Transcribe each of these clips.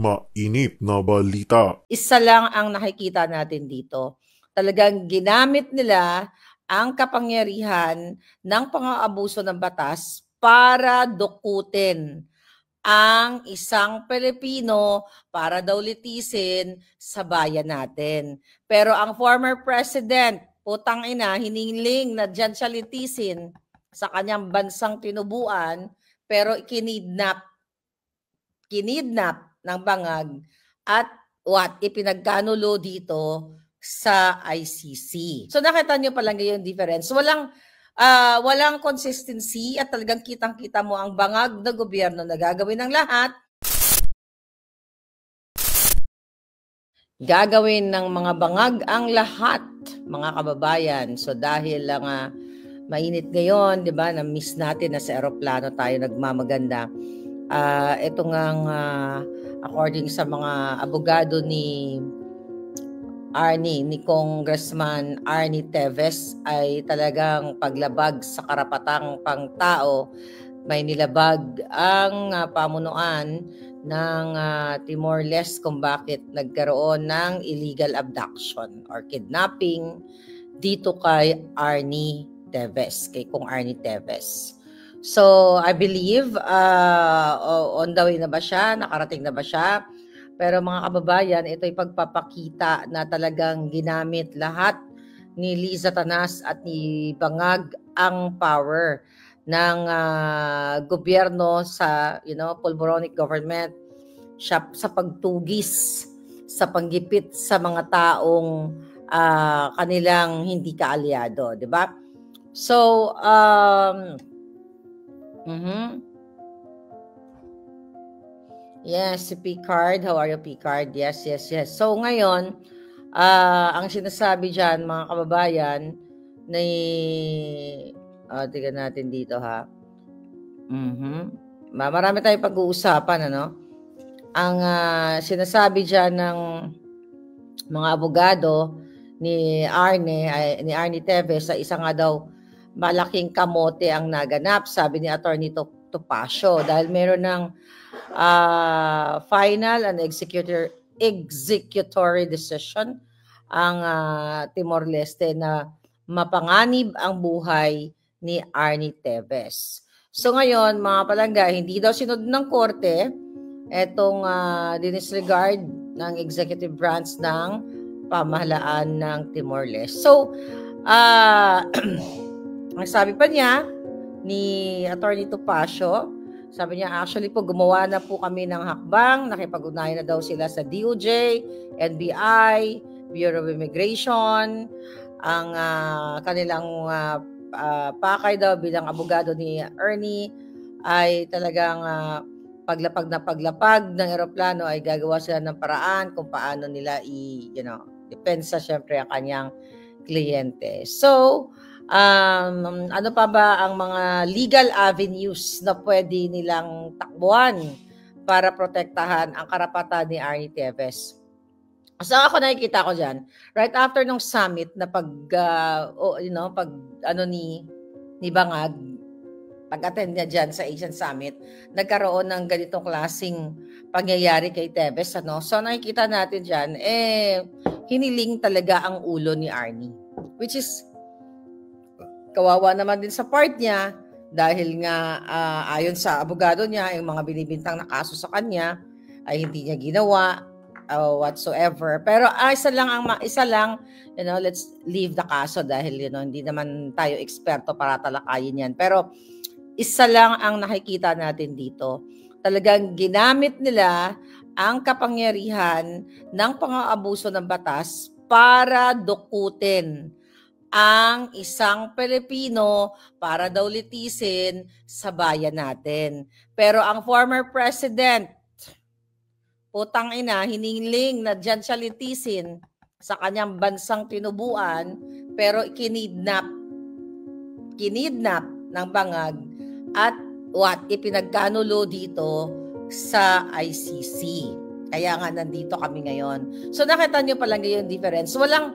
Mainit na balita. Isa lang ang nakikita natin dito. Talagang ginamit nila ang kapangyarihan ng pang-aabuso ng batas para dukutin ang isang Pilipino para daw litisin sa bayan natin. Pero ang former president, putang ina, hiniling na dyan siya litisin sa kanyang bansang tinubuan, pero kinidnap ng bangag at ipinagkanulo dito sa ICC. So nakita niyo pa lang yung difference. Walang consistency at talagang kitang-kita mo ang bangag na gobyerno na gagawin ng lahat. Gagawin ng mga bangag ang lahat, mga kababayan. So dahil lang mainit ngayon, 'di ba? Na-miss natin na sa eroplano tayo nagmamaganda. Ito ngang according sa mga abogado ni Congressman Arnie Teves ay talagang paglabag sa karapatang pangtao. May nilabag ang pamunuan ng Timor-Leste kung bakit nagkaroon ng illegal abduction or kidnapping dito kay Arnie Teves, kay Kong Arnie Teves. So, I believe on the way na ba siya? Nakarating na ba siya? Pero mga kababayan, ito ay pagpapakita na talagang ginamit lahat ni Liza Tanas at ni Bangag ang power ng gobyerno sa pulboronic government sa pagtugis, sa panggipit sa mga taong kanilang hindi kaalyado, di ba? So, yes, si Picard. How are you, Picard? Yes. So, ngayon, ang sinasabi dyan, mga kababayan, tingnan natin dito, ha? Marami tayong pag-uusapan, ano? Ang sinasabi dyan ng mga abogado ni Arnie Teves sa isa nga daw malaking kamote ang naganap, sabi ni Attorney Topacio, dahil meron ng final and executory decision ang Timor-Leste na mapanganib ang buhay ni Arnie Teves. So ngayon, mga palangga, hindi daw sinunod ng korte etong dinisregard ng executive branch ng pamahalaan ng Timor-Leste. So, ang sabi pa niya ni Attorney Topacio, sabi niya, actually po, gumawa na po kami ng hakbang, nakipag-ugnayan na daw sila sa DOJ, NBI, Bureau of Immigration, ang kanilang pakay daw bilang abogado ni Ernie ay talagang paglapag ng eroplano ay gagawa sila ng paraan kung paano nila depensa syempre ang kanyang kliyente. So, ano pa ba ang mga legal avenues na pwede nilang takbuhan para protektahan ang karapatan ni Arnie Teves? So ako nakikita ko dyan, right after nung summit na ni Bangag, pag-attend niya dyan sa Asian Summit, nagkaroon ng ganitong klaseng pangyayari kay Teves. So nakikita natin dyan, hiniling talaga ang ulo ni Arnie. Which is, kawawa naman din sa part niya dahil nga ayon sa abogado niya, yung mga binibintang na kaso sa kanya ay hindi niya ginawa whatsoever. Pero isa lang, let's leave the kaso dahil hindi naman tayo eksperto para talakayin yan. Pero isa lang ang nakikita natin dito. Talagang ginamit nila ang kapangyarihan ng pang-aabuso ng batas para dukutin ang isang Pilipino para daw litisin sa bayan natin. Pero ang former president, putang ina, hiniling na dyan siya litisin sa kanyang bansang tinubuan, pero kinidnap ng bangag at ipinagkanulo dito sa ICC. Kaya nga nandito kami ngayon. So nakita niyo pa lang yung difference. Walang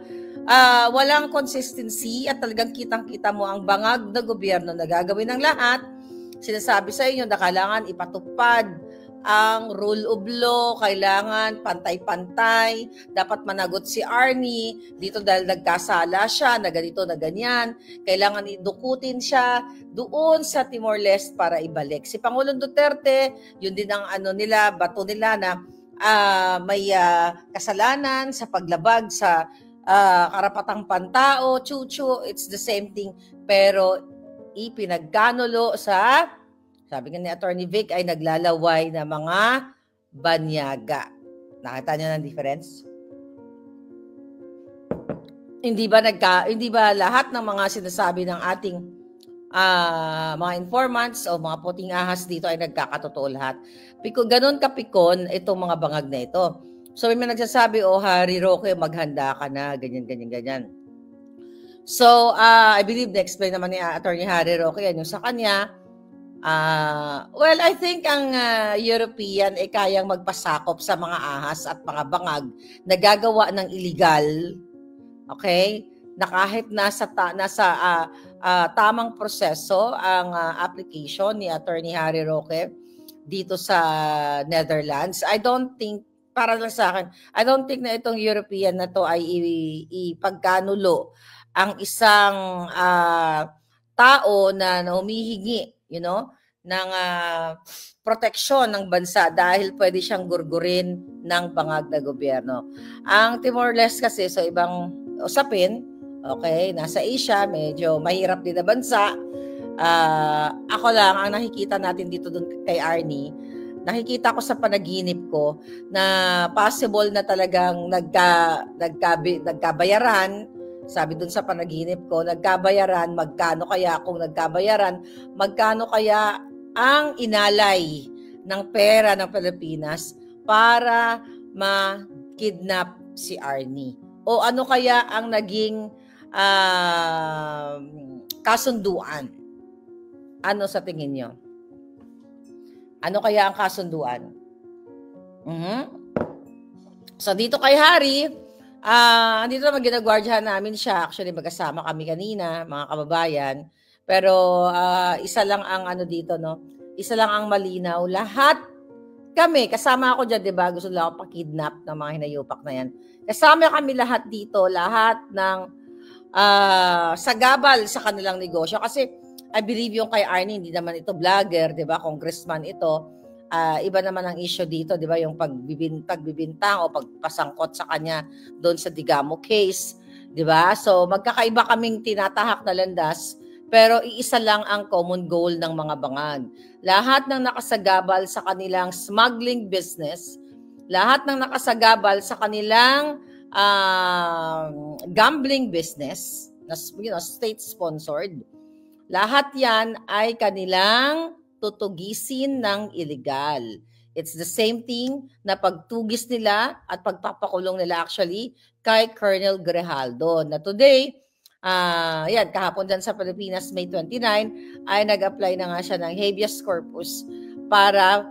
consistency at talagang kitang-kita mo ang bangag na gobyerno na gagawin ng lahat. Sinasabi sa inyo na kailangan ipatupad ang rule of law, kailangan pantay-pantay, dapat managot si Arnie, dito dahil nagkasala siya, na ganito, na ganyan, kailangan idukutin siya doon sa Timor-Leste para ibalik. Si Pangulong Duterte, yun din ang bato nila na may kasalanan sa paglabag sa karapatang pantao, chuchu, it's the same thing, pero ipinagkanulo sa, sabi nga ni Attorney Vic, ay naglalaway na mga banyaga. Nakita niyo ng difference? Hindi ba lahat ng mga sinasabi ng ating mga informants o mga puting ahas dito ay nagkakatotoo lahat? Ganun kapikon itong mga bangag na ito. So may nagsasabi, Harry Roque, maghanda ka na, ganyan. So, I believe na-explain naman ni Attorney Harry Roque yan yung sa kanya. Well, I think ang European ay kayang magpasakop sa mga ahas at mga bangag na gagawa ng illegal, okay? Na kahit nasa tamang proseso ang application ni Attorney Harry Roque dito sa Netherlands, I don't think, para lang sa akin, I don't think na itong European na to ay ipagkanulo ang isang tao na humihingi, ng proteksyon ng bansa dahil pwede siyang gurgurin ng bangag na gobyerno. Ang Timor-Leste kasi sa ibang usapin, okay, nasa Asia, medyo mahirap din na bansa. Ako lang, ang nakikita natin dito dun kay Arnie, nakikita ko sa panaginip ko na possible na talagang nagkabayaran. Sabi dun sa panaginip ko, nagkabayaran, magkano kaya kung nagkabayaran, magkano kaya ang inalay ng pera ng Pilipinas para ma-kidnap si Arnie? O ano kaya ang naging kasunduan? Ano sa tingin nyo? Ano kaya ang kasunduan? So dito kay Harry, dito naman ginagwardyahan namin siya. Actually, magkasama kami kanina, mga kababayan. Pero isa lang ang dito, no? Isa lang ang malinaw. Lahat kami, kasama ako dyan, di ba? Gusto lang ako pakidnap ng mga hinayupak na yan. Kasama kami lahat dito, lahat ng sagabal sa kanilang negosyo. Kasi I believe yung kay Arnie, hindi naman ito vlogger, di ba? Congressman ito. Iba naman ang issue dito, di ba? Yung pagbibintang o pagpasangkot sa kanya doon sa Digamo case, di ba? So magkakaiba kaming tinatahak na landas, pero iisa lang ang common goal ng mga bangag. Lahat ng nakasagabal sa kanilang smuggling business, lahat ng nakasagabal sa kanilang gambling business, na state-sponsored, lahat yan ay kanilang tutugisin ng illegal. It's the same thing na pagtugis nila at pagpapakulong nila actually kay Colonel Grijaldo, na today, kahapon dyan sa Pilipinas, May 29, ay nag-apply na nga siya ng habeas corpus para,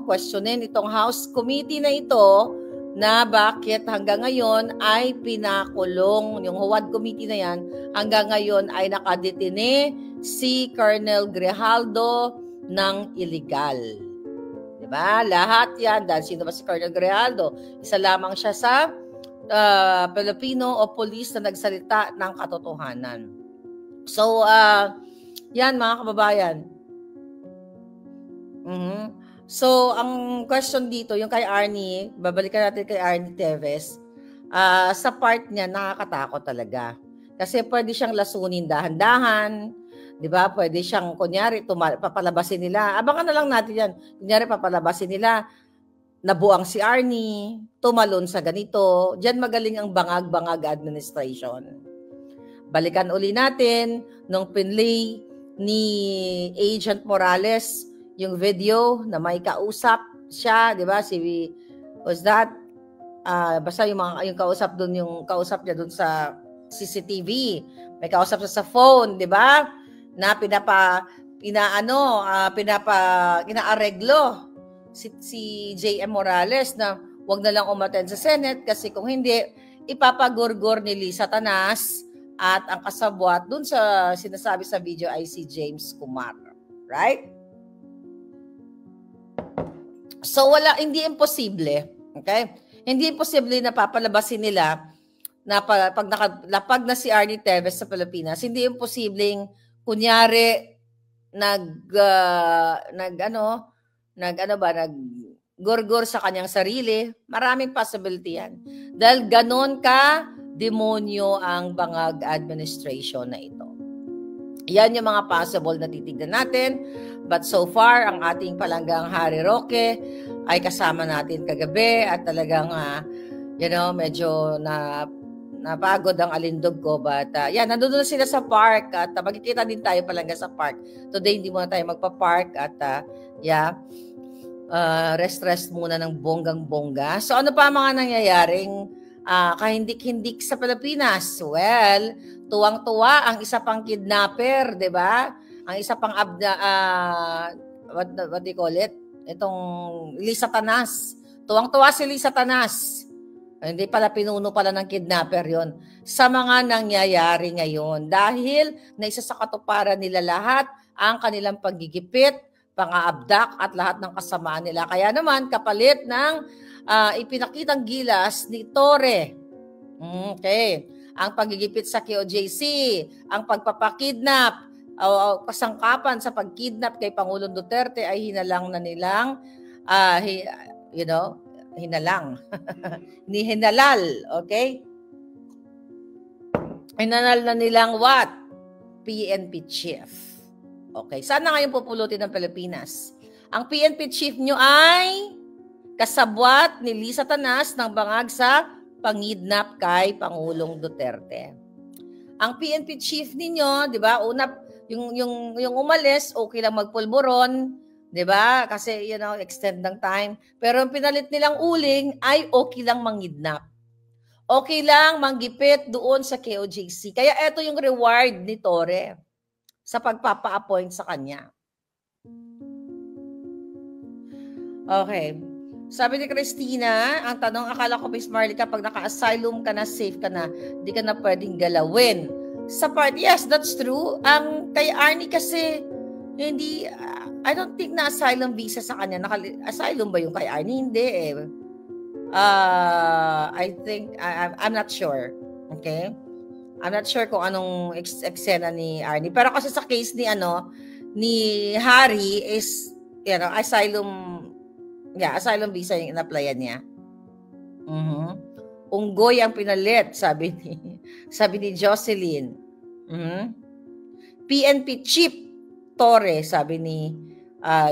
questionin itong House Committee na ito na bakit hanggang ngayon ay pinakulong, yung Huwad Committee na yan, hanggang ngayon ay nakadetine si Colonel Grijaldo ng illegal. Diba? Lahat yan. Dahil sino ba si Colonel Grijaldo? Isa lamang siya sa Pilipino o police na nagsalita ng katotohanan. So, yan mga kababayan. So, ang question dito, yung kay Arnie, babalikan natin kay Arnie Teves, sa part niya, nakakatakot talaga. Kasi pwede siyang lasunin dahan-dahan, di ba? Pwede siyang, kunyari, papalabasin nila. Abangan na lang natin yan. Kunyari, papalabasin nila, nabuang si Arnie, tumalon sa ganito. Diyan magaling ang bangag-bangag administration. Balikan uli natin nung pinlay ni Agent Morales yung video na may kausap siya, di ba? Basta yung kausap doon, yung kausap niya doon sa CCTV. May kausap siya sa phone, di ba? Na inaareglo si J.M. Morales na wag na lang umattend sa Senate kasi kung hindi, ipapagurgur ni Lisa Tanas at ang kasabwat dun sa sinasabi sa video ay si James Kumar. Right? So hindi imposible, okay? Hindi imposible na papalabasin nila na pag napag na si Arnie Teves sa Pilipinas, hindi imposibleng kunyari nag-gorgor sa kanyang sarili. Maraming possibility yan. Dahil ganon ka demonyo ang Bangag administration na ito. Yan yung mga possible na titignan natin. But so far, ang ating palanggang Harry Roque ay kasama natin kagabi at talagang, medyo napagod ang alindog ko. But, nandun na sila sa park at magkikita din tayo palangga sa park. Today, hindi muna tayo magpa-park at, rest muna ng bonggang-bongga. So, ano pa mga nangyayaring kahindik-hindik sa Pilipinas? Well, tuwang-tuwa ang isa pang kidnapper, 'di ba? Ang isa pang what do you call it? Itong Lisa Tanas. Tuwang-tuwa si Lisa Tanas. Hindi pala pinuno pala ng kidnapper 'yon. Sa mga nangyayari ngayon dahil naisa sa katuparan nila lahat ang kanilang paggigipit, pang-aabdak at lahat ng kasamaan nila. Kaya naman kapalit ng ipinakitang gilas ni Torre. Okay. Ang paggigipit sa QJC, ang pagpapakidnap, kasangkapan sa pagkidnap kay Pangulong Duterte ay hinalang na nilang, hinalang. Hinalal, okay? Hinalal na nilang what? PNP chief. Okay, sana ngayon pupulutin ng Pilipinas. Ang PNP chief nyo ay kasabwat ni Lisa Tanas ng bangag sa pangidnap kay Pangulong Duterte. Ang PNP chief ninyo, 'di ba? Una yung umalis, okay lang magpulburon, 'di ba? Kasi extend ng time. Pero ang pinalit nilang uling ay okay lang mangidnap. Okay lang manggipit doon sa KOJC. Kaya ito yung reward ni Torre sa pagpapa-appoint sa kanya. Okay. Sabi ni Christina, ang tanong, akala ko, Miss Marley, kapag naka-asylum ka na, safe ka na, di ka na pwedeng galawin. Sa part, yes, that's true. Ang kay Arnie kasi, hindi, I don't think na asylum visa sa kanya. Asylum ba yung kay Arnie? Hindi eh. I think, I'm not sure. Okay? I'm not sure kung anong eksena ni Arnie. Pero kasi sa case ni Harry is, asylum visa yung in-applyan niya. Unggoy ang pinalit, sabi ni Jocelyn. PNP Chief Torre, sabi ni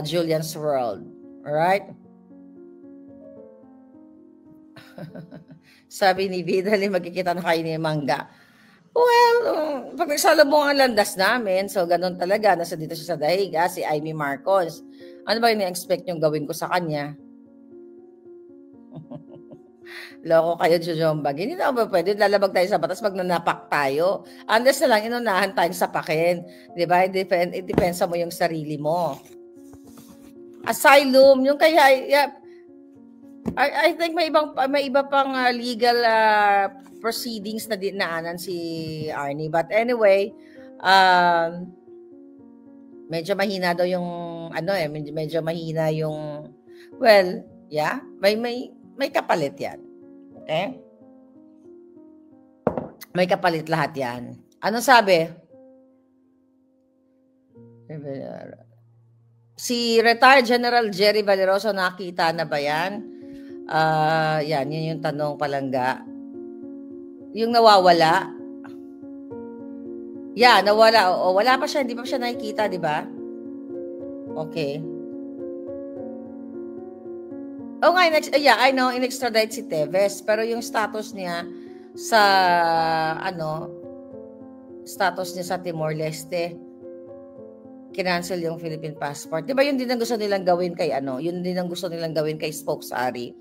Julian's World. Alright? Sabi ni Vidali, magkikita na kayo ni Mangga. Well, pag nagsalubong ang landas namin, so ganun talaga, nasa dito siya sa dahiga, si Amy Marcos. Ano ba yung expect niyong gawin ko sa kanya? Loko kayo, Jojombag. Hindi na ba pwede? Lalabag tayo sa batas, magnanapak tayo. Unless na lang, inunahan tayong sapakin. Di ba? Depensa mo yung sarili mo. Asylum, yung kaya, I think may iba pang legal proceedings na dinaanan si Arnie. But anyway, medyo mahina daw yung medyo mahina yung may kapalit yan. Okay? May kapalit lahat yan. Ano sabi? Si retired General Jerry Valeroso, nakita na ba yan? Yun yung tanong palangga. Yung nawawala. Nawala. Wala pa siya. Hindi pa siya nakikita, di ba? Okay. I know, in-extradite si Teves. Pero yung status niya sa Timor-Leste, kinancel yung Philippine passport. Di ba yun din ang gusto nilang gawin kay yun din ang gusto nilang gawin kay Spokes Harry.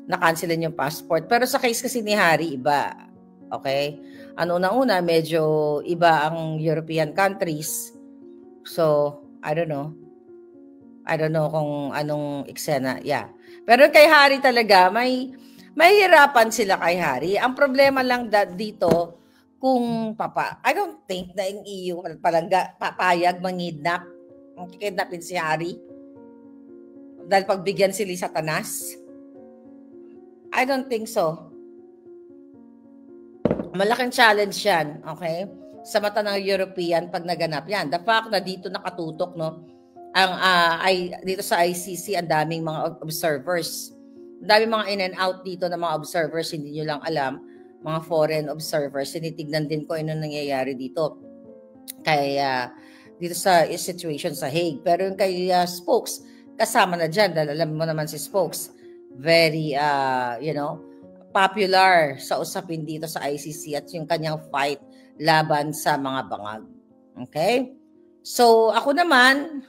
Na-cancelin yung passport. Pero sa case kasi ni Harry, iba. Okay? Una, medyo iba ang European countries. So, I don't know kung anong eksena. Yeah. Pero kay Harry talaga, may hirapan sila kay Harry. Ang problema lang dito, kung I don't think na yung EU papayag mangidnap. Kikidnapin si Harry. Dahil pagbigyan sila Satanas? I don't think so. Malaking challenge yan, okay? Sa mata ng European pag naganap yan. The fact na dito nakatutok, no? Dito sa ICC, ang daming mga observers. Ang daming mga in and out dito ng mga observers, hindi nyo lang alam. Mga foreign observers, sinitignan din ko ano nangyayari dito. Kaya dito sa situation sa Hague. Pero yung kay Spokes, kasama na dyan. Dahil alam mo naman si Spokes, very, popular sa usapin dito sa ICC at yung kanyang fight laban sa mga bangag. Okay? So, ako naman,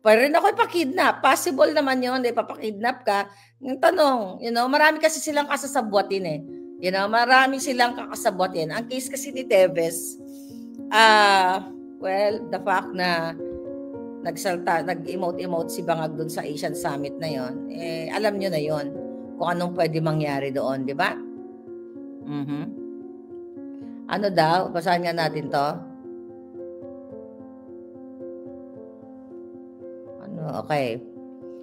pwede rin ako ipakidnap. Possible naman yun, ipapakidnap ka. Yung tanong, marami kasi silang kasasabwatin eh. Marami silang kakasabwatin. Ang case kasi ni Tevez, the fact na nag-emote si Bangag dun sa Asian Summit na yon, alam nyo na yon kung anong pwede mangyari doon, di ba? Ano daw? Basahin nga natin to. Okay.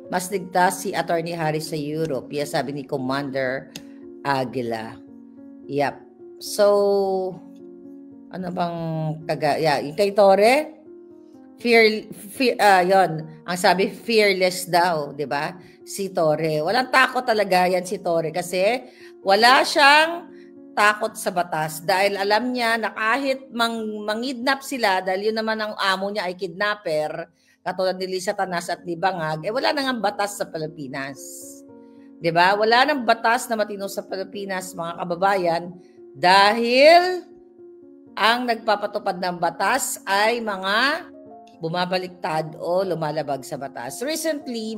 Mas ligtas si Attorney Harris sa Europe. Yes, sabi ni Commander Aguila. Yep. So, ano bang yung kay Torre? Yon. Ang sabi, fearless daw, di ba? Si Torre. Walang takot talaga yan si Torre kasi wala siyang takot sa batas dahil alam niya na kahit mangidnap sila dahil yun naman ang amo niya ay kidnapper, katulad ni Lisa Tanas at ni Bangag, wala nang batas sa Pilipinas. 'Di ba? Wala nang batas na matino sa Pilipinas, mga kababayan, dahil ang nagpapatupad ng batas ay mga bumabaliktad o lumalabag sa batas. Recently,